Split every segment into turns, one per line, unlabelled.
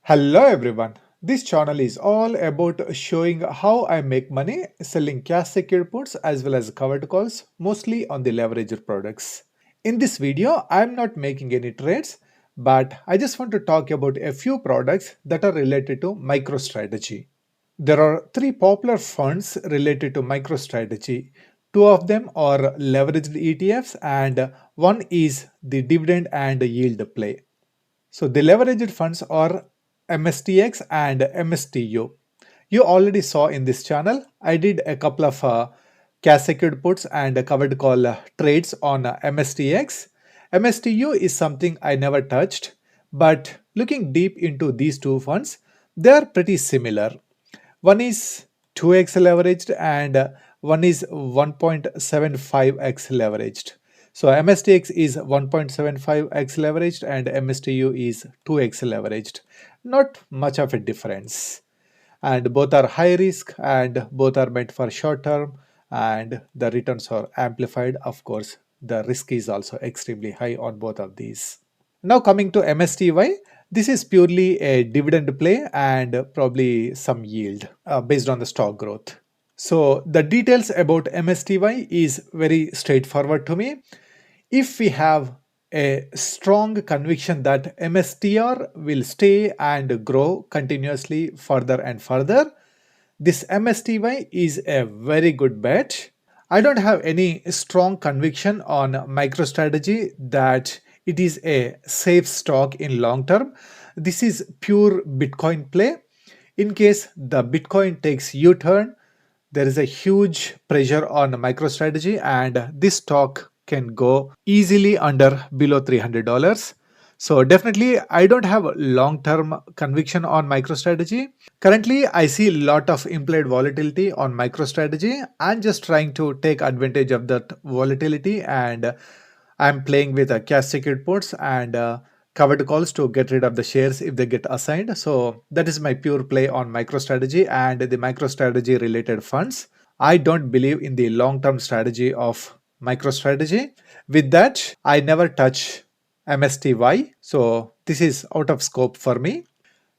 Hello everyone. This channel is all about showing how I make money selling cash secured puts as well as covered calls, mostly on the leveraged products. In this video, I am not making any trades, but I just want to talk about a few products that are related to MicroStrategy. There are three popular funds related to MicroStrategy. Two of them are leveraged ETFs and one is the dividend and yield play. So the leveraged funds are MSTX and MSTU. You already saw in this channel, I did a couple of cash secured puts and a covered call trades on MSTX. MSTU is something I never touched, but looking deep into these two funds, they are pretty similar. One is 2x leveraged and one is 1.75x leveraged. So MSTX is 1.75x leveraged and MSTU is 2x leveraged. Not much of a difference. And both are high risk and both are meant for short term and the returns are amplified. Of course, the risk is also extremely high on both of these. Now coming to MSTY, this is purely a dividend play and probably some yield based on the stock growth. So the details about MSTY is very straightforward to me. If we have a strong conviction that MSTR will stay and grow continuously further and further, this MSTY is a very good bet. I don't have any strong conviction on MicroStrategy that it is a safe stock in long term. This is pure Bitcoin play. In case the Bitcoin takes U-turn, there is a huge pressure on MicroStrategy and this stock can go easily under below $300. So definitely I don't have long-term conviction on MicroStrategy. Currently I see a lot of implied volatility on MicroStrategy. I'm just trying to take advantage of that volatility and I'm playing with cash secured puts and covered calls to get rid of the shares if they get assigned. So that is my pure play on MicroStrategy and the MicroStrategy related funds. I don't believe in the long-term strategy of MicroStrategy. With that, I never touch MSTY. So this is out of scope for me.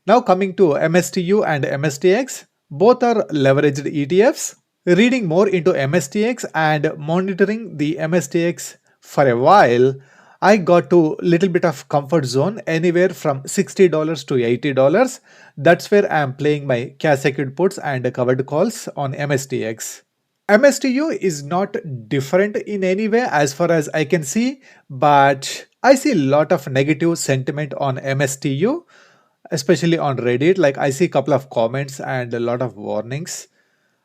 Now coming to MSTU and MSTX, both are leveraged ETFs. Reading more into MSTX and monitoring the MSTX for a while, I got to little bit of comfort zone anywhere from $60 to $80. That's where I am playing my cash secured puts and covered calls on MSTX. MSTU is not different in any way as far as I can see, but I see a lot of negative sentiment on MSTU, especially on Reddit. Like I see a couple of comments and a lot of warnings.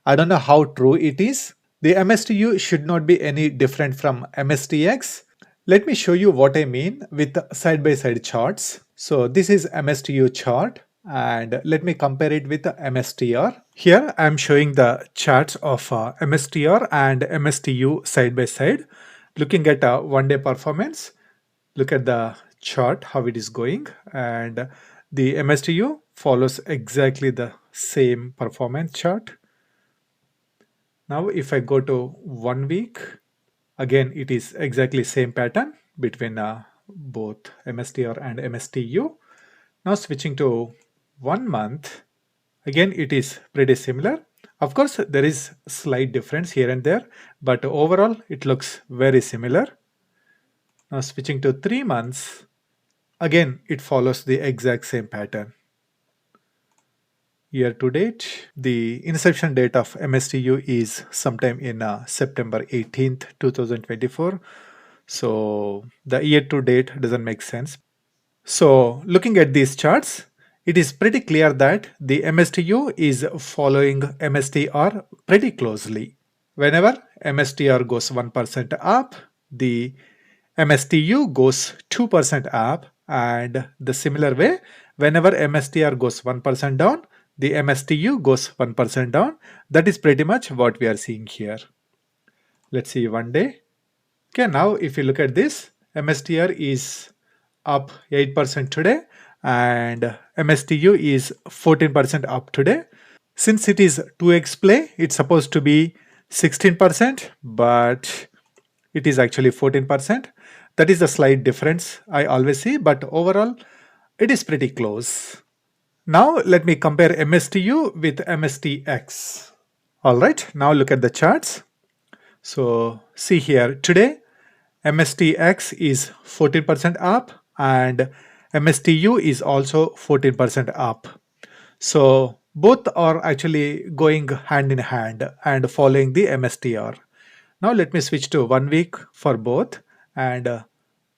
I don't know how true it is. The MSTU should not be any different from MSTX. Let me show you what I mean with side-by-side charts. So this is MSTU chart and let me compare it with the MSTR. Here I am showing the charts of MSTR and MSTU side by side. Looking at one-day performance, look at the chart, how it is going, and the MSTU follows exactly the same performance chart. Now if I go to 1 week, again it is exactly same pattern between both MSTR and MSTU. Now switching to 1 month, again it is pretty similar. Of course there is slight difference here and there, but overall it looks very similar. Now switching to 3 months, again it follows the exact same pattern. Year to date, the inception date of MSTU is sometime in September 18th, 2024. So the year to date doesn't make sense. So looking at these charts, it is pretty clear that the MSTU is following MSTR pretty closely. Whenever MSTR goes 1% up, the MSTU goes 2% up, and the similar way, whenever MSTR goes 1% down, the MSTU goes 1% down. That is pretty much what we are seeing here. Let's see one day. Okay, now if you look at this, MSTR is up 8% today and MSTU is 14% up today. Since it is 2x play, it's supposed to be 16%, but it is actually 14%. That is the slight difference I always see, but overall, it is pretty close. Now let me compare MSTU with MSTX. All right, now look at the charts. So see here, today MSTX is 14% up and MSTU is also 14% up. So both are actually going hand in hand and following the MSTR. Now let me switch to 1 week for both, and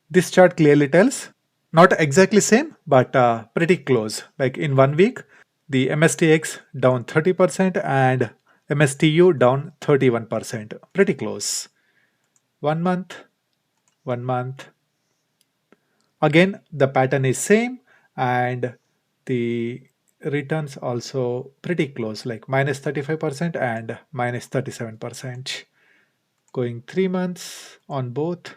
this chart clearly tells not exactly same but pretty close. Like in 1 week, the MSTX down 30% and MSTU down 31%. Pretty close. 1 month, 1 month. Again, the pattern is same and the returns also pretty close, like minus 35% and minus 37%. Going 3 months on both.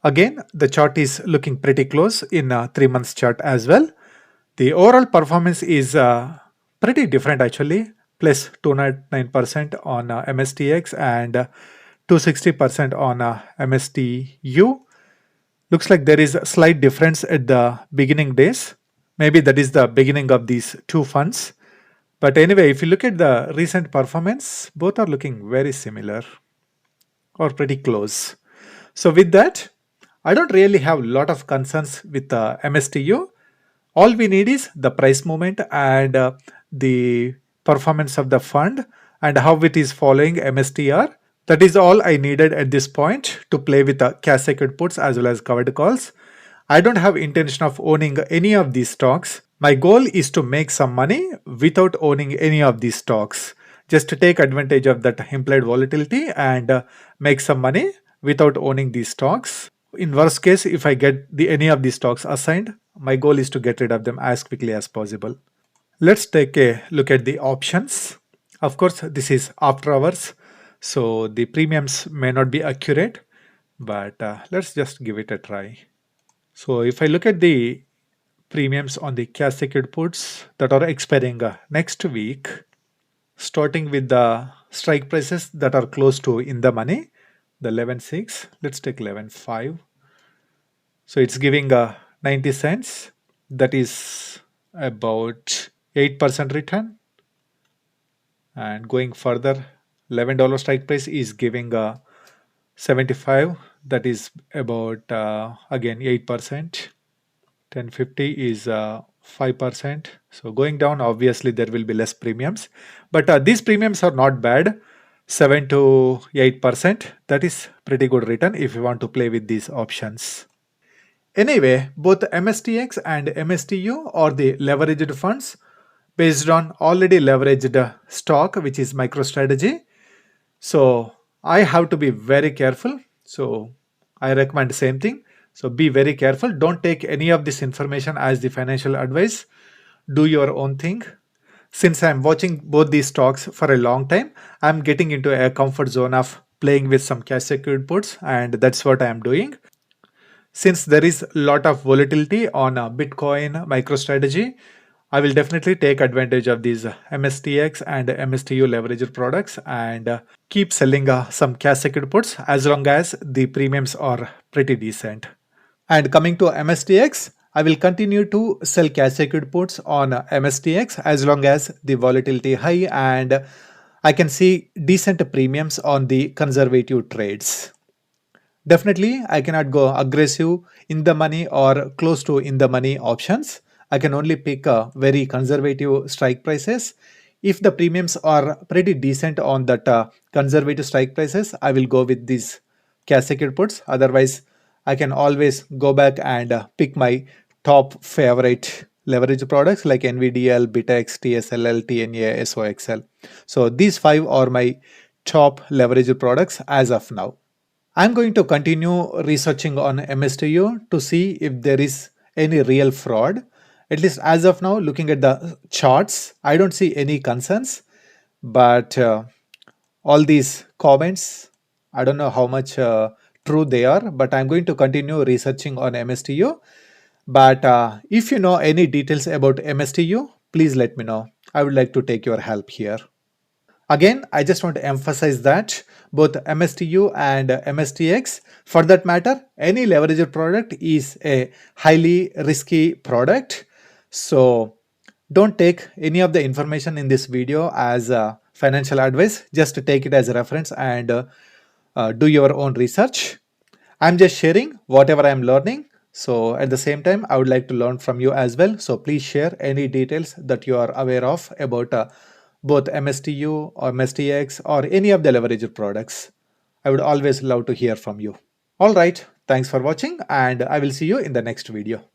Again, the chart is looking pretty close in a 3 months chart as well. The overall performance is pretty different actually, plus 209% on MSTX and 260% on MSTU. Looks like there is a slight difference at the beginning days. Maybe that is the beginning of these two funds. But anyway, if you look at the recent performance, both are looking very similar or pretty close. So with that, I don't really have a lot of concerns with the MSTU. All we need is the price movement and the performance of the fund and how it is following MSTR. That is all I needed at this point to play with the cash secured puts as well as covered calls. I don't have intention of owning any of these stocks. My goal is to make some money without owning any of these stocks. Just to take advantage of that implied volatility and make some money without owning these stocks. In worst case, if I get any of these stocks assigned, my goal is to get rid of them as quickly as possible. Let's take a look at the options. Of course, this is after hours, so the premiums may not be accurate, but let's just give it a try. So if I look at the premiums on the cash secured puts that are expiring next week, starting with the strike prices that are close to in the money, the 11.6, let's take 11.5. So it's giving 90 cents. That is about 8% return. And going further, $11 strike price is giving 75. That is about again 8%. 1050 is 5%. So going down, obviously there will be less premiums, but these premiums are not bad. 7 to 8%. That is pretty good return if you want to play with these options. Anyway, both MSTX and MSTU are the leveraged funds based on already leveraged stock, which is MicroStrategy. So I have to be very careful. So I recommend the same thing. So be very careful. Don't take any of this information as the financial advice. Do your own thing. Since I'm watching both these stocks for a long time, I'm getting into a comfort zone of playing with some cash secured puts, and that's what I'm doing. Since there is a lot of volatility on Bitcoin MicroStrategy, I will definitely take advantage of these MSTX and MSTU leveraged products and keep selling some cash secured puts as long as the premiums are pretty decent. And coming to MSTX, I will continue to sell cash secured puts on MSTX as long as the volatility high and I can see decent premiums on the conservative trades. Definitely, I cannot go aggressive in the money or close to in the money options. I can only pick very conservative strike prices. If the premiums are pretty decent on that conservative strike prices, I will go with these cash secured puts. Otherwise, I can always go back and pick my top favorite leverage products like NVDL, BITEX, TSLL, TNA, SOXL. So these five are my top leverage products as of now. I'm going to continue researching on MSTU to see if there is any real fraud. At least as of now, looking at the charts, I don't see any concerns. But all these comments, I don't know how much true they are, but I'm going to continue researching on MSTU. But if you know any details about MSTU, please let me know. I would like to take your help here. Again, I just want to emphasize that both MSTU and MSTX, for that matter, any leveraged product is a highly risky product. So Don't take any of the information in this video as financial advice. Just take it as a reference and do your own research. I'm just sharing whatever I'm learning. So at the same time, I would like to learn from you as well. So please share any details that you are aware of about both MSTU or MSTX or any of the leveraged products. I would always love to hear from you. All right. Thanks for watching and I will see you in the next video.